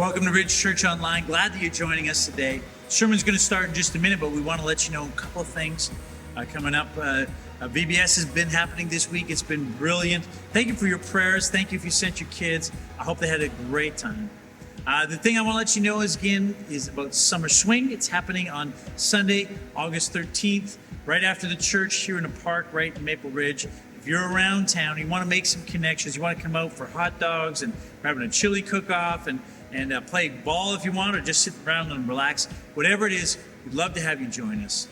Welcome to Ridge Church Online. Glad that you're joining us today. Sermon's going to start in just a minute, but we want to let you know a couple of things coming up. VBS has been happening this week. It's been brilliant. Thank you for your prayers. Thank you if you sent your kids. I hope they had a great time. The thing I want to let you know is about Summer Swing. It's happening on Sunday, August 13th, right after the church here in the park, right in Maple Ridge. If you're around town, you want to make some connections, you want to come out for hot dogs and we're having a chili cook-off and play ball if you want, or just sit around and relax. Whatever it is, we'd love to have you join us.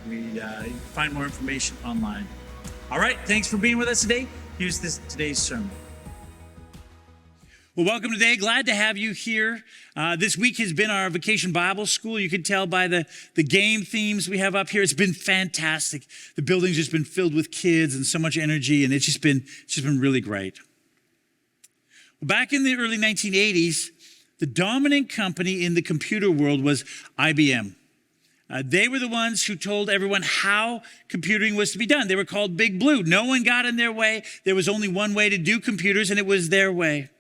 You can find more information online. All right, thanks for being with us today. Here's today's sermon. Well, welcome today. Glad to have you here. This week has been our Vacation Bible School. You can tell by the game themes we have up here. It's been fantastic. The building's just been filled with kids and so much energy, and it's just been really great. Well, back in the early 1980s, the dominant company in the computer world was IBM. They were the ones who told everyone how computing was to be done. They were called Big Blue. No one got in their way. There was only one way to do computers, and it was their way.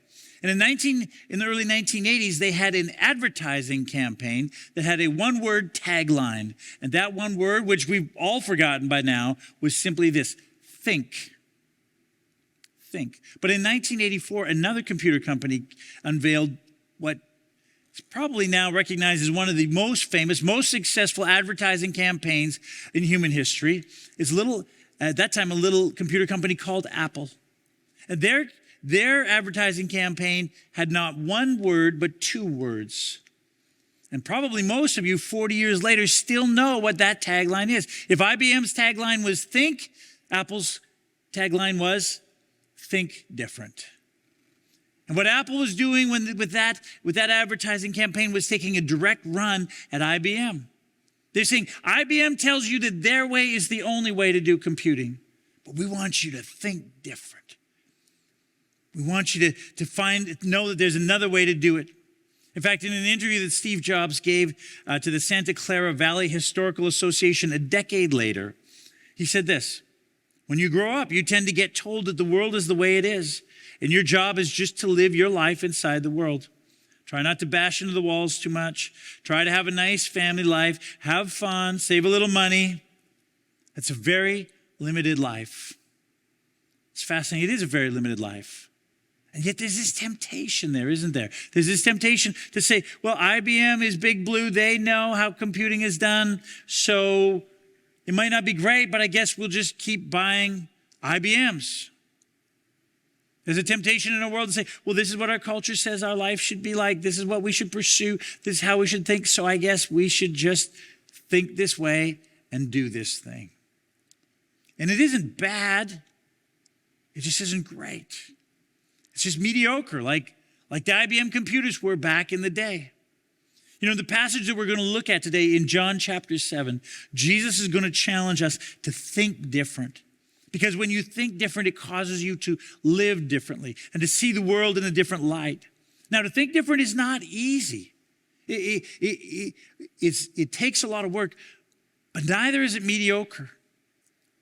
And in the early 1980s, they had an advertising campaign that had a one-word tagline. And that one word, which we've all forgotten by now, was simply this: think. Think. But in 1984, another computer company unveiled what is probably now recognized as one of the most famous, most successful advertising campaigns in human history. It's at that time, a little computer company called Apple. And their advertising campaign had not one word, but two words. And probably most of you 40 years later still know what that tagline is. If IBM's tagline was think, Apple's tagline was think different. And what Apple was doing with that advertising campaign was taking a direct run at IBM. They're saying, IBM tells you that their way is the only way to do computing, but we want you to think different. We want you to know that there's another way to do it. In fact, in an interview that Steve Jobs gave to the Santa Clara Valley Historical Association a decade later, he said this: when you grow up, you tend to get told that the world is the way it is, and your job is just to live your life inside the world. Try not to bash into the walls too much. Try to have a nice family life. Have fun. Save a little money. It's a very limited life. It's fascinating. It is a very limited life. And yet there's this temptation there, isn't there? There's this temptation to say, well, IBM is Big Blue. They know how computing is done. So it might not be great, but I guess we'll just keep buying IBMs. There's a temptation in our world to say, well, this is what our culture says our life should be like. This is what we should pursue. This is how we should think. So I guess we should just think this way and do this thing. And it isn't bad. It just isn't great. It's just mediocre, like the IBM computers were back in the day. You know, the passage that we're going to look at today in John chapter 7, Jesus is going to challenge us to think different. Because when you think different, it causes you to live differently and to see the world in a different light. Now, to think different is not easy. It takes a lot of work, but neither is it mediocre.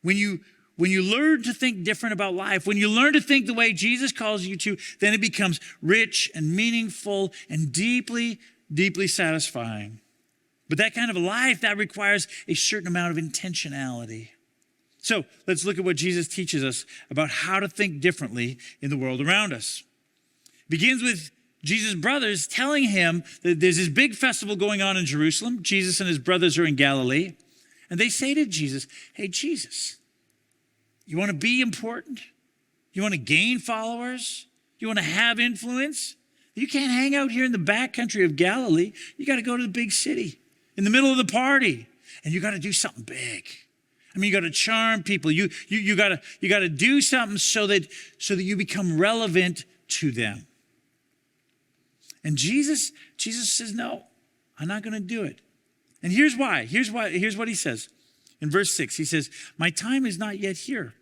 When you learn to think different about life, when you learn to think the way Jesus calls you to, then it becomes rich and meaningful and deeply, deeply satisfying. But that kind of a life, that requires a certain amount of intentionality. So let's look at what Jesus teaches us about how to think differently in the world around us. It begins with Jesus' brothers telling him that there's this big festival going on in Jerusalem. Jesus and his brothers are in Galilee. And they say to Jesus, hey, Jesus, you want to be important? You want to gain followers? You want to have influence? You can't hang out here in the back country of Galilee. You got to go to the big city in the middle of the party, and you got to do something big. I mean, you got to charm people. You got to do something so that you become relevant to them. And Jesus says, no, I'm not going to do it. And here's why. Here's what he says. In verse 6, he says, my time is not yet here.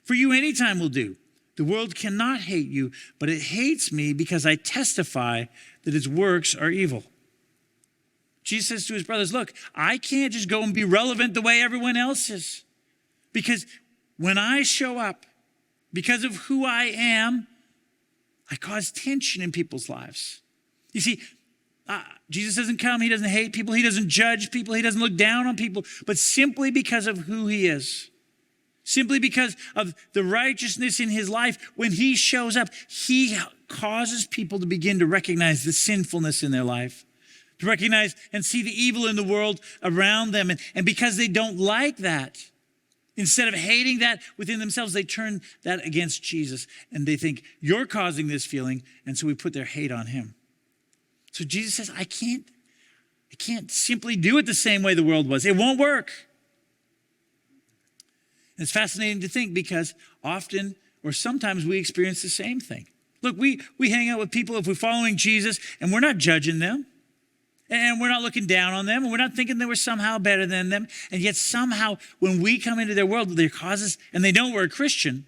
For you, any time will do. The world cannot hate you, but it hates me because I testify that its works are evil. Jesus says to his brothers, look, I can't just go and be relevant the way everyone else is. Because when I show up, because of who I am, I cause tension in people's lives. You see, Jesus doesn't come, he doesn't hate people, he doesn't judge people, he doesn't look down on people, but simply because of who he is. Simply because of the righteousness in his life, when he shows up, he causes people to begin to recognize the sinfulness in their life, to recognize and see the evil in the world around them. And because they don't like that, instead of hating that within themselves, they turn that against Jesus. And they think, you're causing this feeling. And so we put their hate on him. So Jesus says, I can't simply do it the same way the world was. It won't work. And it's fascinating to think because often or sometimes we experience the same thing. Look, we hang out with people if we're following Jesus and we're not judging them. And we're not looking down on them. And we're not thinking that we're somehow better than them. And yet somehow when we come into their world, there causes, and they know we're a Christian,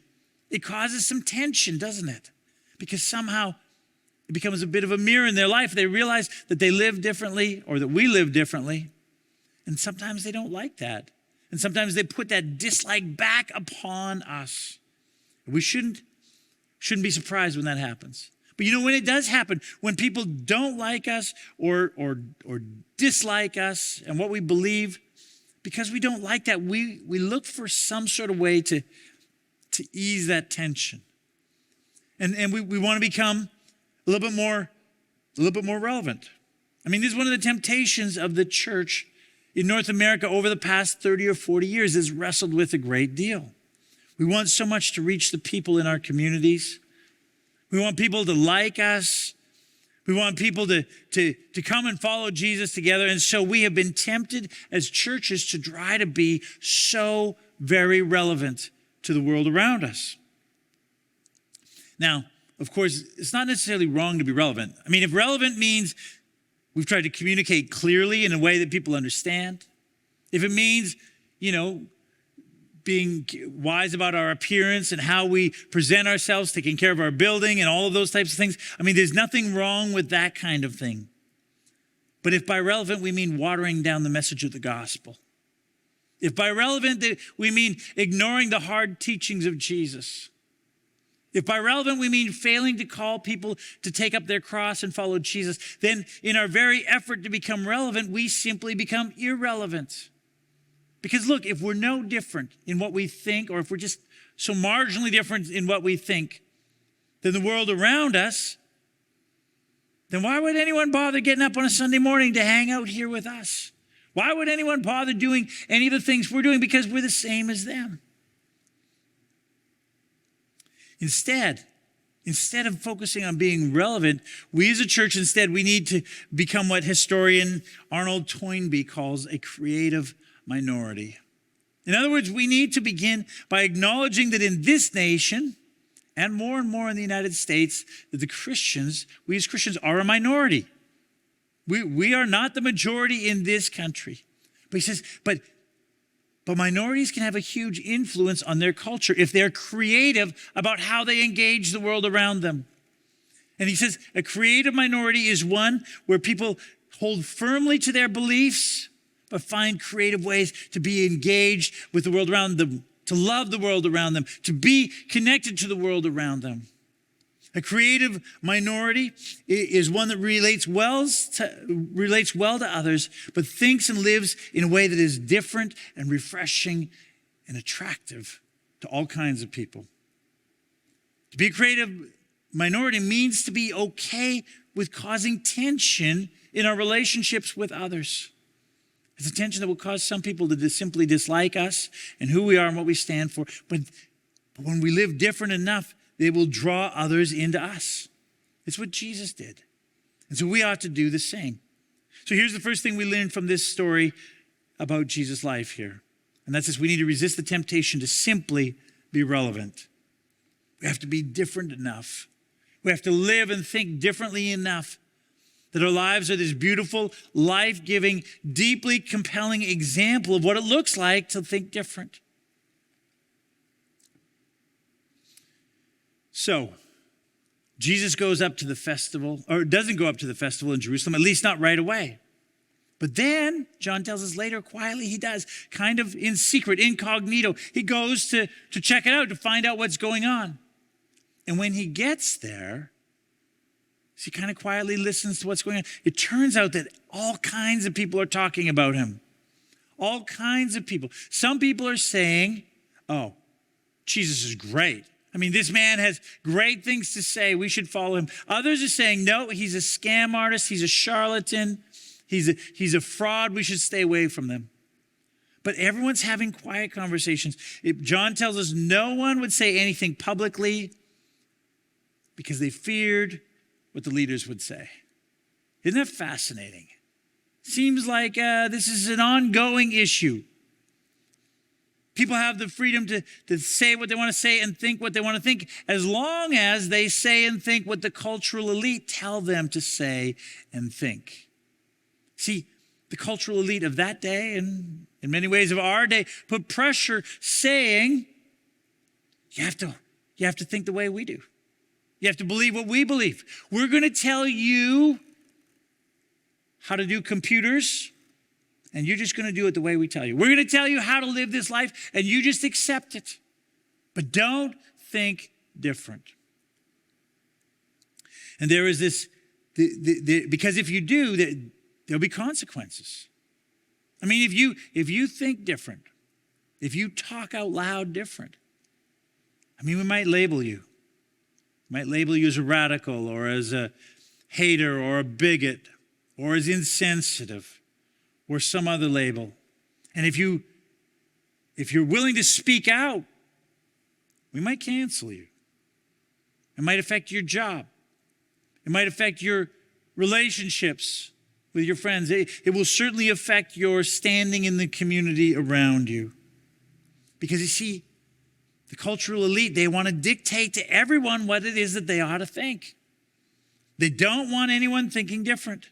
it causes some tension, doesn't it? Because somehow it becomes a bit of a mirror in their life. They realize that they live differently or that we live differently. And sometimes they don't like that. And sometimes they put that dislike back upon us. We shouldn't be surprised when that happens. But you know, when it does happen, when people don't like us or dislike us and what we believe, because we don't like that, we look for some sort of way to ease that tension. And we want to become a little bit more relevant. I mean, this is one of the temptations of the church in North America over the past 30 or 40 years, is wrestled with a great deal. We want so much to reach the people in our communities. We want people to like us. We want people to come and follow Jesus together. And so we have been tempted as churches to try to be so very relevant to the world around us. Now, of course, it's not necessarily wrong to be relevant. I mean, if relevant means we've tried to communicate clearly in a way that people understand, if it means, being wise about our appearance and how we present ourselves, taking care of our building and all of those types of things, I mean, there's nothing wrong with that kind of thing. But if by relevant we mean watering down the message of the gospel, if by relevant we mean ignoring the hard teachings of Jesus, if by relevant we mean failing to call people to take up their cross and follow Jesus, then in our very effort to become relevant, we simply become irrelevant. Because look, if we're no different in what we think, or if we're just so marginally different in what we think than the world around us, then why would anyone bother getting up on a Sunday morning to hang out here with us? Why would anyone bother doing any of the things we're doing? Because we're the same as them. Instead of focusing on being relevant, we as a church we need to become what historian Arnold Toynbee calls a creative minority. In other words, we need to begin by acknowledging that in this nation, and more in the United States, that we as Christians are a minority. We are not the majority in this country. But he says, but minorities can have a huge influence on their culture if they're creative about how they engage the world around them. And he says a creative minority is one where people hold firmly to their beliefs, but find creative ways to be engaged with the world around them, to love the world around them, to be connected to the world around them. A creative minority is one that relates well to others, but thinks and lives in a way that is different and refreshing and attractive to all kinds of people. To be a creative minority means to be okay with causing tension in our relationships with others. It's a tension that will cause some people to simply dislike us and who we are and what we stand for. But when we live different enough, they will draw others into us. It's what Jesus did. And so we ought to do the same. So here's the first thing we learned from this story about Jesus' life here. And that's this: we need to resist the temptation to simply be relevant. We have to be different enough. We have to live and think differently enough that our lives are this beautiful, life-giving, deeply compelling example of what it looks like to think different. So, Jesus goes up to the festival, or doesn't go up to the festival in Jerusalem, at least not right away. But then, John tells us later, quietly he does, kind of in secret, incognito. He goes to check it out, to find out what's going on. And when he gets there, So he kind of quietly listens to what's going on. It turns out that all kinds of people are talking about him. All kinds of people. Some people are saying, oh, Jesus is great. I mean, this man has great things to say. We should follow him. Others are saying, no, he's a scam artist. He's a charlatan. He's a fraud. We should stay away from them. But everyone's having quiet conversations. John tells us no one would say anything publicly because they feared what the leaders would say. Isn't that fascinating? Seems like this is an ongoing issue. People have the freedom to say what they want to say and think what they want to think, as long as they say and think what the cultural elite tell them to say and think. See, the cultural elite of that day, and in many ways of our day, put pressure saying, you have to think the way we do. You have to believe what we believe. We're going to tell you how to do computers, and you're just going to do it the way we tell you. We're going to tell you how to live this life, and you just accept it. But don't think different. And there is this, because if you do, there'll be consequences. I mean, if you think different, if you talk out loud different, I mean, we might label you. Might label you as a radical or as a hater or a bigot or as insensitive or some other label. And if you're willing to speak out, we might cancel you. It might affect your job. It might affect your relationships with your friends. It will certainly affect your standing in the community around you. Because you see, the cultural elite, they want to dictate to everyone what it is that they ought to think. They don't want anyone thinking different.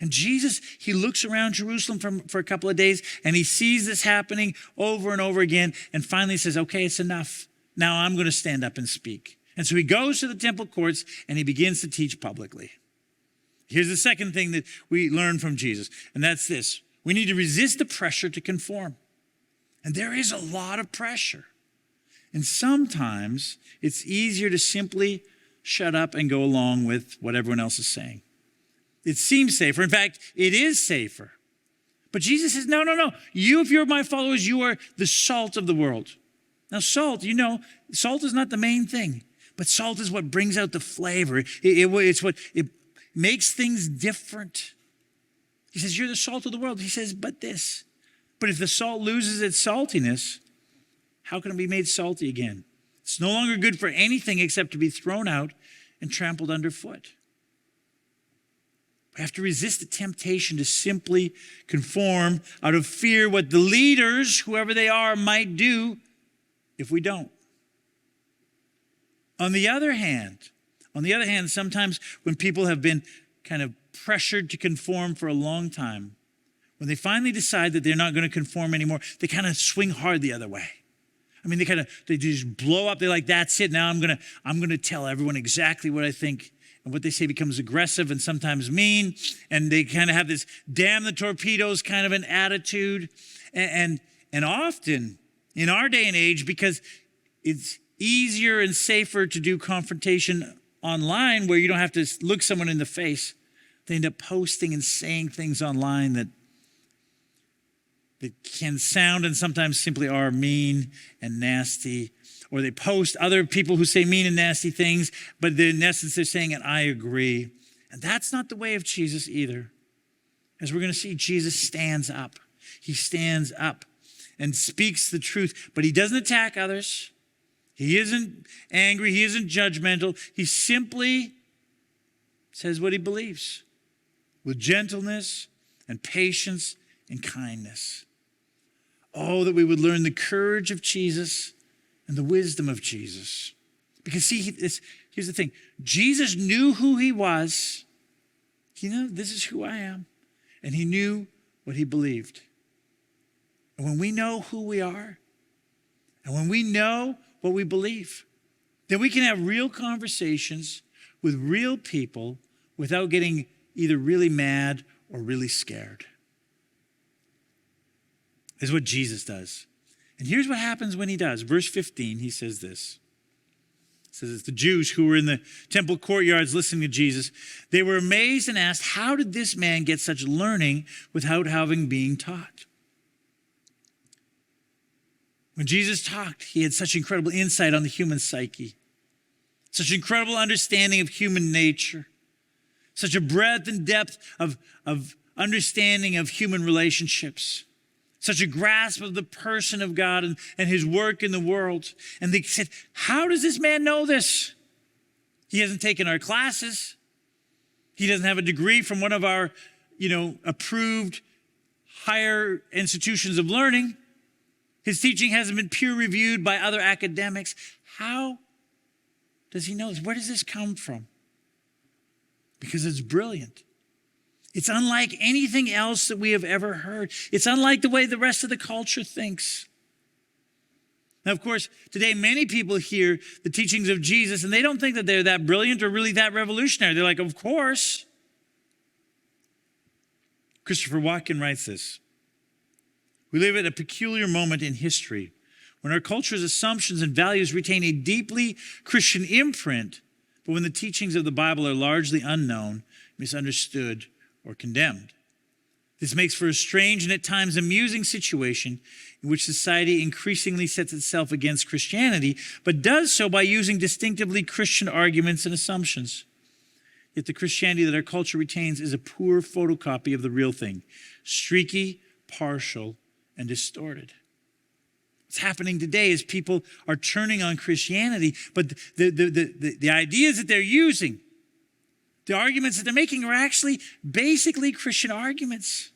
And Jesus, he looks around Jerusalem for a couple of days, and he sees this happening over and over again, and finally says, okay, it's enough. Now I'm going to stand up and speak. And so he goes to the temple courts, and he begins to teach publicly. Here's the second thing that we learn from Jesus, and that's this. We need to resist the pressure to conform. And there is a lot of pressure. And sometimes it's easier to simply shut up and go along with what everyone else is saying. It seems safer. In fact, it is safer. But Jesus says, no. You, if you're my followers, you are the salt of the world. Now, salt, salt is not the main thing. But salt is what brings out the flavor. It's what it makes things different. He says, you're the salt of the world. He says, but if the salt loses its saltiness, how can it be made salty again? It's no longer good for anything except to be thrown out and trampled underfoot. We have to resist the temptation to simply conform out of fear what the leaders, whoever they are, might do if we don't. On the other hand, sometimes when people have been kind of pressured to conform for a long time, when they finally decide that they're not going to conform anymore, they kind of swing hard the other way. I mean, they just blow up. They're like, that's it. Now I'm gonna tell everyone exactly what I think. And what they say becomes aggressive and sometimes mean. And they kind of have this damn the torpedoes kind of an attitude. And often in our day and age, because it's easier and safer to do confrontation online where you don't have to look someone in the face, they end up posting and saying things online that can sound and sometimes simply are mean and nasty. Or they post other people who say mean and nasty things, but in essence they're saying, and I agree. And that's not the way of Jesus either. As we're going to see, Jesus stands up. He stands up and speaks the truth, but he doesn't attack others. He isn't angry. He isn't judgmental. He simply says what he believes with gentleness and patience and kindness. Oh, that we would learn the courage of Jesus and the wisdom of Jesus. Because see, here's the thing. Jesus knew who he was. He knew, this is who I am. And he knew what he believed. And when we know who we are, and when we know what we believe, then we can have real conversations with real people without getting either really mad or really scared. This is what Jesus does. And here's what happens when he does. Verse 15, he says this. says it's the Jews who were in the temple courtyards listening to Jesus. They were amazed and asked, how did this man get such learning without having been taught? When Jesus talked, he had such incredible insight on the human psyche, such incredible understanding of human nature, such a breadth and depth of understanding of human relationships, such a grasp of the person of God and his work in the world. And they said, how does this man know this? He hasn't taken our classes. He doesn't have a degree from one of our, approved higher institutions of learning. His teaching hasn't been peer reviewed by other academics. How does he know this? Where does this come from? Because it's brilliant. It's unlike anything else that we have ever heard. It's unlike the way the rest of the culture thinks. Now, of course, today many people hear the teachings of Jesus and they don't think that they're that brilliant or really that revolutionary. They're like, of course. Christopher Watkin writes this: we live at a peculiar moment in history when our culture's assumptions and values retain a deeply Christian imprint, but when the teachings of the Bible are largely unknown, misunderstood, or condemned. This makes for a strange and at times amusing situation in which society increasingly sets itself against Christianity, but does so by using distinctively Christian arguments and assumptions. Yet the Christianity that our culture retains is a poor photocopy of the real thing, streaky, partial, and distorted. What's happening today is people are turning on Christianity, but the ideas that they're using, the arguments that they're making are actually basically Christian arguments.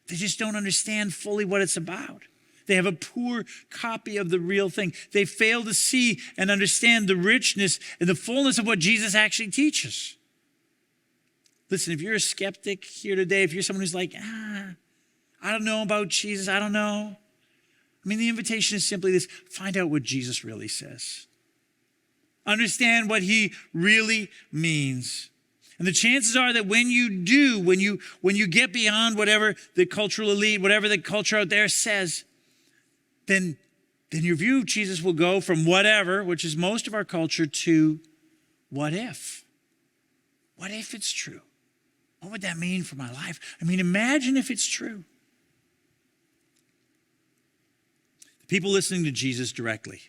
They just don't understand fully what it's about. They have a poor copy of the real thing. They fail to see and understand the richness and the fullness of what Jesus actually teaches. Listen, if you're a skeptic here today, if you're someone who's like, I don't know about Jesus, I don't know. The invitation is simply this: find out what Jesus really says. Understand what he really means. And the chances are that when you do, when you get beyond whatever the cultural elite, whatever the culture out there says, then your view of Jesus will go from whatever, which is most of our culture, to what if? What if it's true? What would that mean for my life? Imagine if it's true. The people listening to Jesus directly,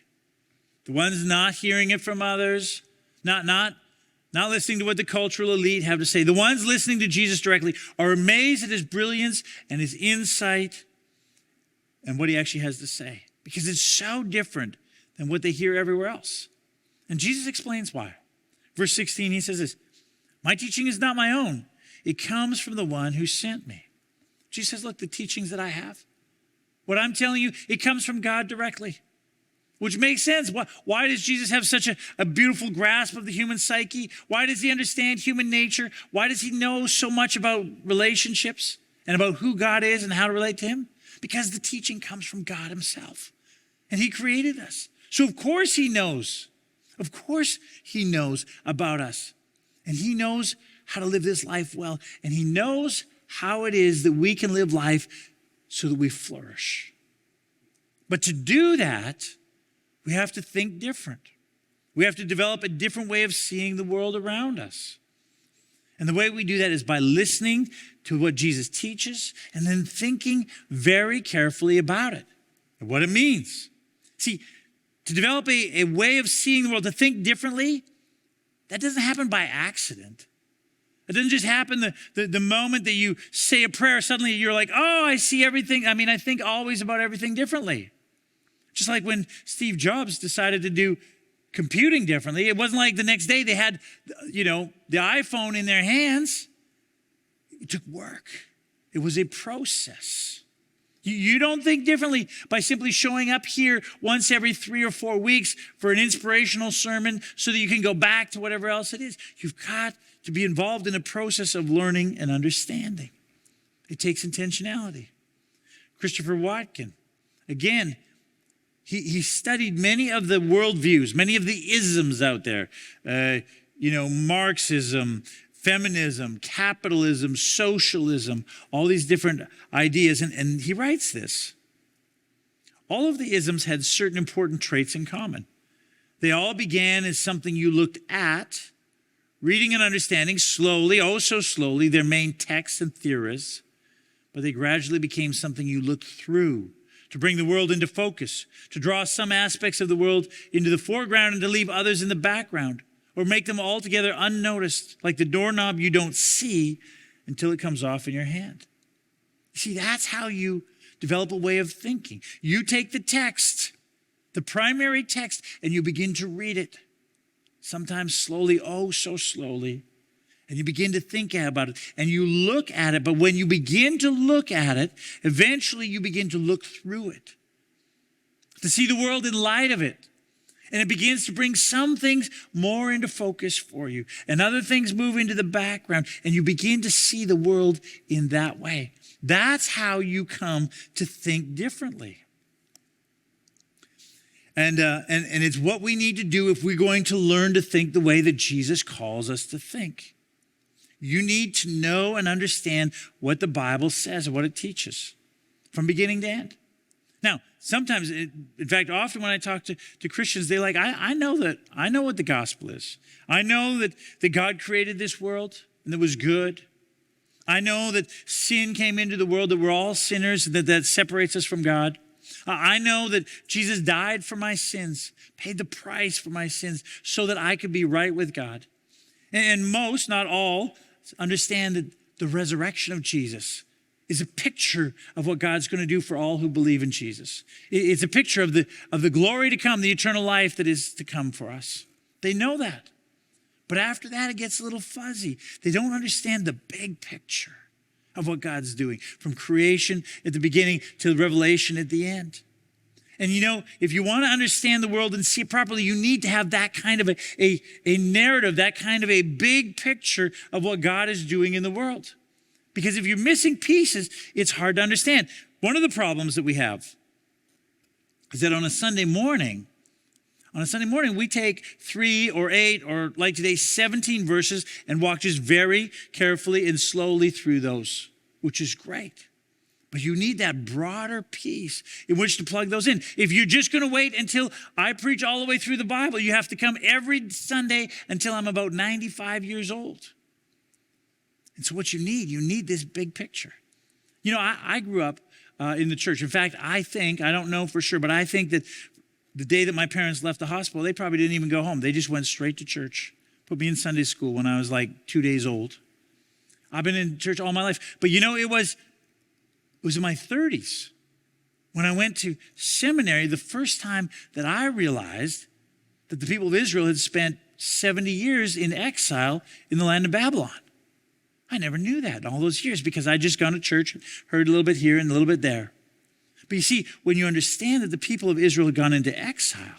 the ones not hearing it from others, not listening to what the cultural elite have to say. The ones listening to Jesus directly are amazed at his brilliance and his insight and what he actually has to say, because it's so different than what they hear everywhere else. And Jesus explains why. Verse 16, he says this: my teaching is not my own. It comes from the one who sent me. Jesus says, look, the teachings that I have, what I'm telling you, it comes from God directly. Which makes sense. Why does Jesus have such a beautiful grasp of the human psyche? Why does he understand human nature? Why does he know so much about relationships and about who God is and how to relate to him? Because the teaching comes from God himself. And he created us. So of course he knows. Of course he knows about us. And he knows how to live this life well. And he knows how it is that we can live life so that we flourish. But to do that, we have to think different. We have to develop a different way of seeing the world around us. And the way we do that is by listening to what Jesus teaches and then thinking very carefully about it and what it means. See, to develop a way of seeing the world, to think differently, that doesn't happen by accident. It doesn't just happen the moment that you say a prayer, suddenly you're like, oh, I see everything. I think always about everything differently. Just like when Steve Jobs decided to do computing differently, it wasn't like the next day they had, the iPhone in their hands. It took work. It was a process. You don't think differently by simply showing up here once every 3 or 4 weeks for an inspirational sermon so that you can go back to whatever else it is. You've got to be involved in a process of learning and understanding. It takes intentionality. Christopher Watkin, again, he studied many of the worldviews, many of the isms out there, Marxism, feminism, capitalism, socialism, all these different ideas. And he writes this: all of the isms had certain important traits in common. They all began as something you looked at, reading and understanding slowly, oh so slowly, their main texts and theories, but they gradually became something you looked through to bring the world into focus, to draw some aspects of the world into the foreground and to leave others in the background, or make them altogether unnoticed, like the doorknob you don't see until it comes off in your hand. You see, that's how you develop a way of thinking. You take the text, the primary text, and you begin to read it, sometimes slowly, oh so slowly, and you begin to think about it, and you look at it. But when you begin to look at it, eventually you begin to look through it, to see the world in light of it. And it begins to bring some things more into focus for you, and other things move into the background, and you begin to see the world in that way. That's how you come to think differently. And it's what we need to do if we're going to learn to think the way that Jesus calls us to think. You need to know and understand what the Bible says and what it teaches from beginning to end. Now, sometimes, in fact, often when I talk to Christians, they're like, I know what the gospel is. I know that God created this world and it was good. I know that sin came into the world, that we're all sinners, that separates us from God. I know that Jesus died for my sins, paid the price for my sins so that I could be right with God. And most, not all, understand that the resurrection of Jesus is a picture of what God's going to do for all who believe in Jesus. It's a picture of the glory to come, the eternal life that is to come for us. They know that. But after that, it gets a little fuzzy. They don't understand the big picture of what God's doing, from creation at the beginning to revelation at the end. And you know, if you want to understand the world and see it properly, you need to have that kind of a narrative, that kind of a big picture of what God is doing in the world. Because if you're missing pieces, it's hard to understand. One of the problems that we have is that on a Sunday morning, we take 3 or 8 or like today, 17 verses and walk just very carefully and slowly through those, which is great. But you need that broader piece in which to plug those in. If you're just going to wait until I preach all the way through the Bible, you have to come every Sunday until I'm about 95 years old. And so what you need this big picture. You know, I grew up in the church. In fact, I don't know for sure, but I think that the day that my parents left the hospital, they probably didn't even go home. They just went straight to church. Put me in Sunday school when I was like 2 days old. I've been in church all my life. But you know, it was in my 30s when I went to seminary, the first time that I realized that the people of Israel had spent 70 years in exile in the land of Babylon. I never knew that in all those years because I'd just gone to church, heard a little bit here and a little bit there. But you see, when you understand that the people of Israel had gone into exile,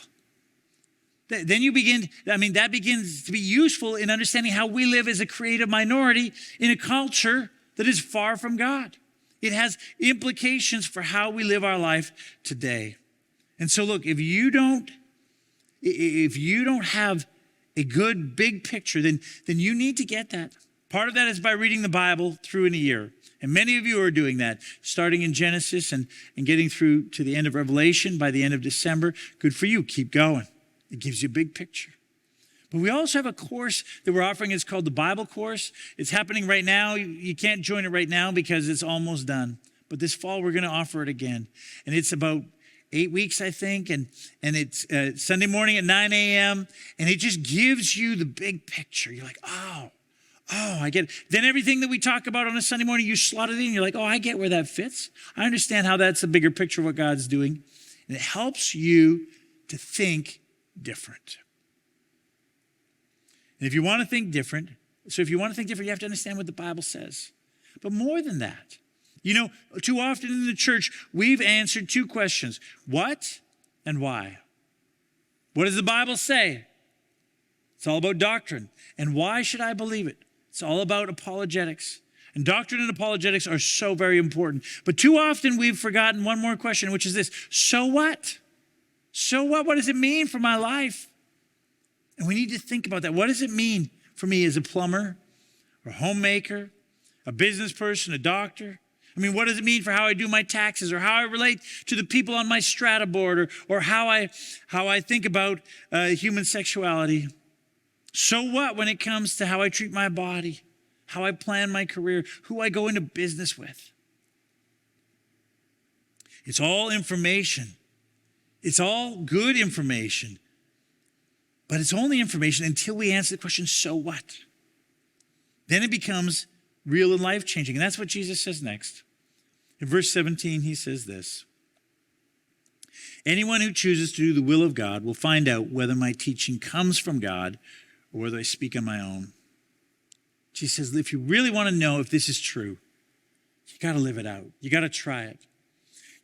then that begins to be useful in understanding how we live as a creative minority in a culture that is far from God. It has implications for how we live our life today. And so look, if you don't have a good big picture, then you need to get that. Part of that is by reading the Bible through in a year. And many of you are doing that, starting in Genesis and getting through to the end of Revelation by the end of December. Good for you. Keep going. It gives you a big picture. But we also have a course that we're offering. It's called the Bible Course. It's happening right now. You can't join it right now because it's almost done. But this fall, we're going to offer it again. And it's about 8 weeks, I think. And it's Sunday morning at 9 a.m. And it just gives you the big picture. You're like, oh, I get it. Then everything that we talk about on a Sunday morning, you slot it in. You're like, oh, I get where that fits. I understand how that's a bigger picture of what God's doing. And it helps you to think different. And if you want to think different, you have to understand what the Bible says. But more than that, you know, too often in the church, we've answered 2 questions. What and why? What does the Bible say? It's all about doctrine. And why should I believe it? It's all about apologetics. And doctrine and apologetics are so very important. But too often we've forgotten one more question, which is this: so what? So what? What does it mean for my life? And we need to think about that. What does it mean for me as a plumber, or a homemaker, a business person, a doctor, I mean, what does it mean for how I do my taxes, or how I relate to the people on my strata board, or how I think about human sexuality? So what when it comes to how I treat my body, how I plan my career, who I go into business with? It's all information. It's all good information. But it's only information until we answer the question, so what? Then it becomes real and life-changing. And that's what Jesus says next. In verse 17, he says this: anyone who chooses to do the will of God will find out whether my teaching comes from God or whether I speak on my own. Jesus says, if you really want to know if this is true, you got to live it out. You got to try it.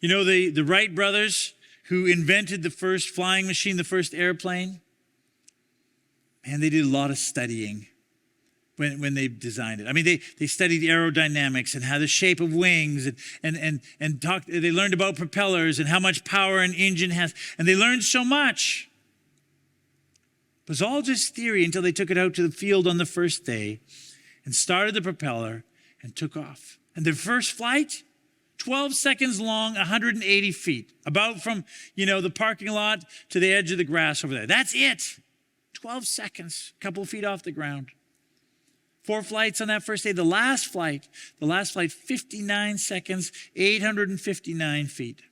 You know, the Wright brothers who invented the first flying machine, the first airplane, man, they did a lot of studying when they designed it. I mean, they studied aerodynamics and how the shape of wings and talked. They learned about propellers and how much power an engine has. And they learned so much. It was all just theory until they took it out to the field on the first day and started the propeller and took off. And their first flight, 12 seconds long, 180 feet, about from, the parking lot to the edge of the grass over there. That's it. 12 seconds, a couple of feet off the ground. 4 flights on that first day. The last flight, 59 seconds, 859 feet.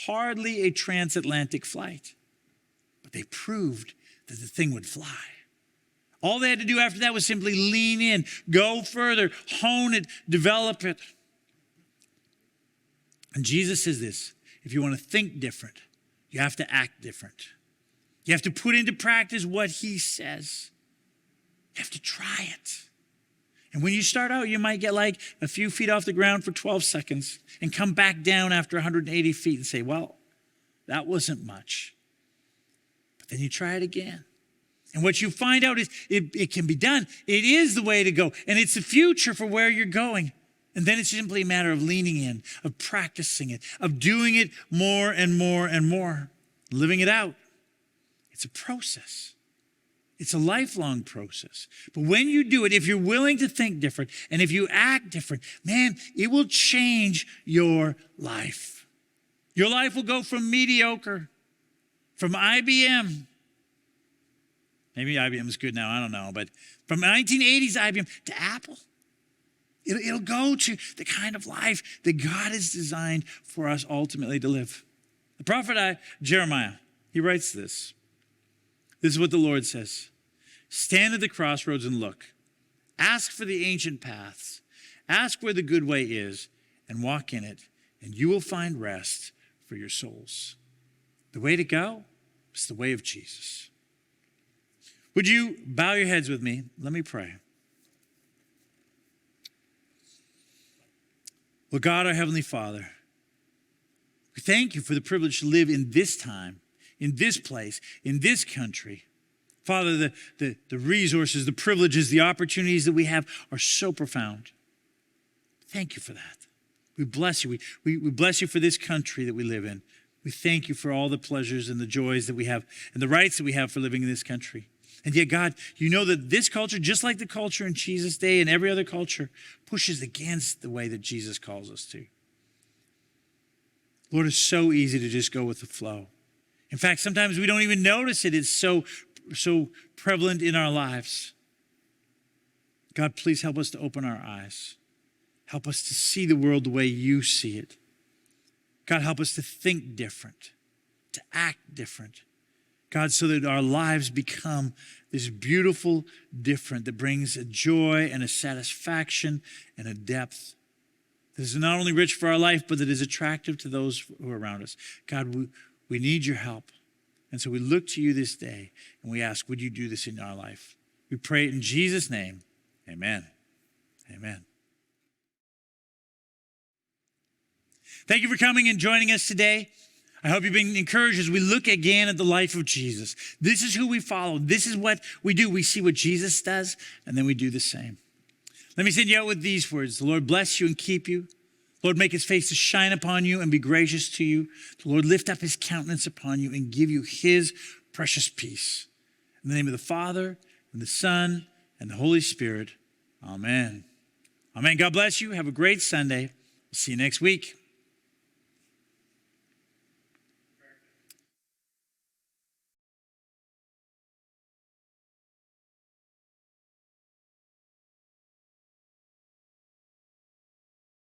Hardly a transatlantic flight. But they proved that the thing would fly. All they had to do after that was simply lean in, go further, hone it, develop it. And Jesus says this: if you want to think different, you have to act different. You have to put into practice what he says. You have to try it. And when you start out, you might get like a few feet off the ground for 12 seconds and come back down after 180 feet and say, well, that wasn't much. But then you try it again. And what you find out is it can be done. It is the way to go. And it's the future for where you're going. And then it's simply a matter of leaning in, of practicing it, of doing it more and more and more, living it out. It's a process. It's a lifelong process. But when you do it, if you're willing to think different and if you act different, man, it will change your life. Your life will go from mediocre, from IBM. Maybe IBM is good now, I don't know. But from 1980s IBM to Apple. It'll go to the kind of life that God has designed for us ultimately to live. The prophet Jeremiah, he writes this. This is what the Lord says: stand at the crossroads and look. Ask for the ancient paths. Ask where the good way is and walk in it, and you will find rest for your souls. The way to go is the way of Jesus. Would you bow your heads with me? Let me pray. Well, God, our Heavenly Father, we thank you for the privilege to live in this time, in this place, in this country. Father, the resources, the privileges, the opportunities that we have are so profound. Thank you for that. We bless you. We bless you for this country that we live in. We thank you for all the pleasures and the joys that we have and the rights that we have for living in this country. And yet, God, you know that this culture, just like the culture in Jesus' day and every other culture, pushes against the way that Jesus calls us to. Lord, it's so easy to just go with the flow. In fact, sometimes we don't even notice it. It's so prevalent in our lives. God, please help us to open our eyes. Help us to see the world the way you see it. God, help us to think different, to act different. God, so that our lives become this beautiful different that brings a joy and a satisfaction and a depth that is not only rich for our life, but that is attractive to those who are around us. God, we need your help. And so we look to you this day and we ask, would you do this in our life? We pray it in Jesus' name. Amen. Amen. Thank you for coming and joining us today. I hope you've been encouraged as we look again at the life of Jesus. This is who we follow. This is what we do. We see what Jesus does, and then we do the same. Let me send you out with these words. The Lord bless you and keep you. Lord, make his face to shine upon you and be gracious to you. The Lord lift up his countenance upon you and give you his precious peace. In the name of the Father, and the Son, and the Holy Spirit. Amen. Amen. God bless you. Have a great Sunday. See you next week.